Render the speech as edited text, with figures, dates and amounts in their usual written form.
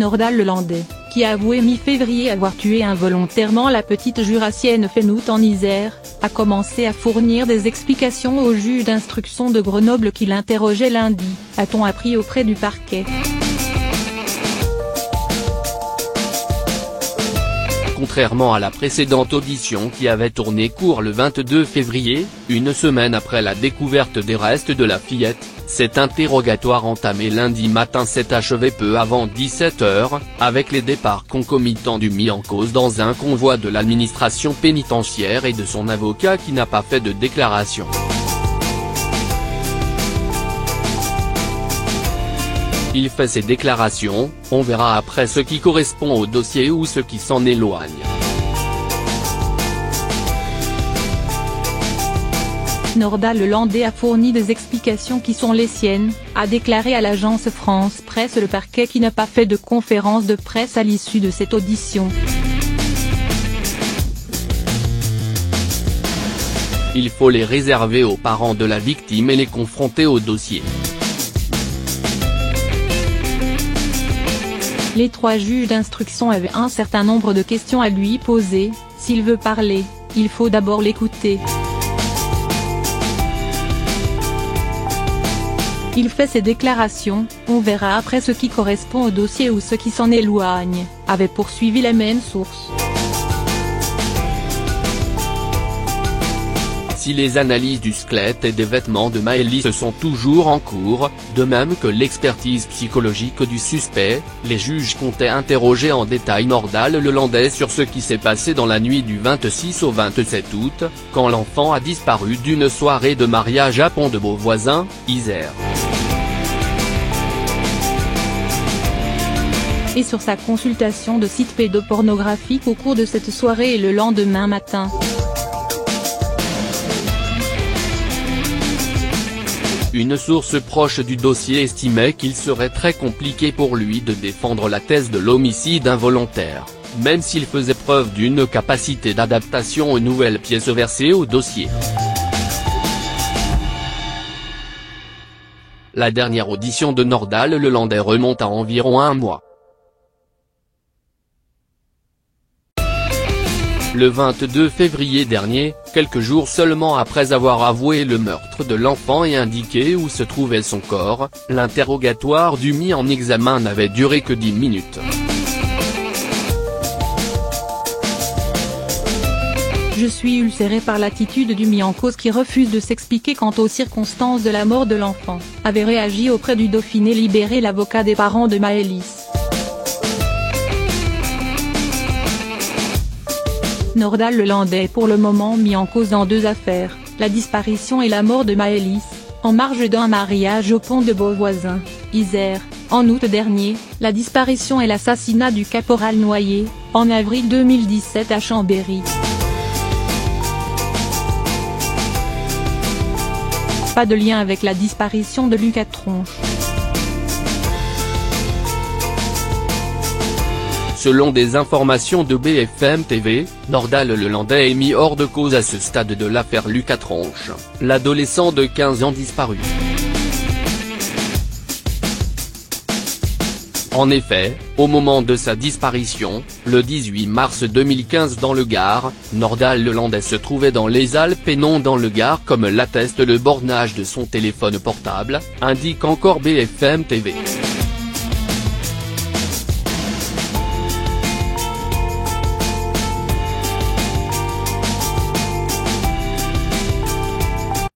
Nordal Lelandais, qui a avoué mi-février avoir tué involontairement la petite jurassienne Fénoute en Isère, a commencé à fournir des explications au juge d'instruction de Grenoble qui l'interrogeait lundi, a-t-on appris auprès du parquet. Contrairement à la précédente audition qui avait tourné court le 22 février, une semaine après la découverte des restes de la fillette, cet interrogatoire entamé lundi matin s'est achevé peu avant 17 h, avec les départs concomitants du mis en cause dans un convoi de l'administration pénitentiaire et de son avocat qui n'a pas fait de déclaration. Il fait ses déclarations, on verra après ce qui correspond au dossier ou ce qui s'en éloigne. Nordal Lelandais a fourni des explications qui sont les siennes, a déclaré à l'agence France Presse le parquet qui n'a pas fait de conférence de presse à l'issue de cette audition. Il faut les réserver aux parents de la victime et les confronter au dossier. Les 3 juges d'instruction avaient un certain nombre de questions à lui poser. S'il veut parler, il faut d'abord l'écouter. Il fait ses déclarations, on verra après ce qui correspond au dossier ou ce qui s'en éloigne, avait poursuivi la même source. Si les analyses du squelette et des vêtements de Maëlys sont toujours en cours, de même que l'expertise psychologique du suspect, les juges comptaient interroger en détail Nordal Lelandais sur ce qui s'est passé dans la nuit du 26 au 27 août, quand l'enfant a disparu d'une soirée de mariage à Pont-de-Beauvoisin, Isère. Et sur sa consultation de sites pédopornographiques au cours de cette soirée et le lendemain matin. Une source proche du dossier estimait qu'il serait très compliqué pour lui de défendre la thèse de l'homicide involontaire, même s'il faisait preuve d'une capacité d'adaptation aux nouvelles pièces versées au dossier. La dernière audition de Nordal Lelandais remonte à environ 1 mois. Le 22 février dernier, quelques jours seulement après avoir avoué le meurtre de l'enfant et indiqué où se trouvait son corps, l'interrogatoire du mis en examen n'avait duré que 10 minutes. Je suis ulcéré par l'attitude du mis en cause qui refuse de s'expliquer quant aux circonstances de la mort de l'enfant, avait réagi auprès du Dauphiné libéré l'avocat des parents de Maëlys. Nordal Lelandais est pour le moment mis en cause dans 2 affaires, la disparition et la mort de Maëlys, en marge d'un mariage au Pont-de-Beauvoisin, Isère, en août dernier, la disparition et l'assassinat du caporal Noyer, en avril 2017 à Chambéry. Pas de lien avec la disparition de Lucas Tronche. Selon des informations de BFM TV, Nordal Lelandais est mis hors de cause à ce stade de l'affaire Lucas Tronche, l'adolescent de 15 ans disparu. En effet, au moment de sa disparition, le 18 mars 2015 dans le Gard, Nordal Lelandais se trouvait dans les Alpes et non dans le Gard comme l'atteste le bornage de son téléphone portable, indique encore BFM TV.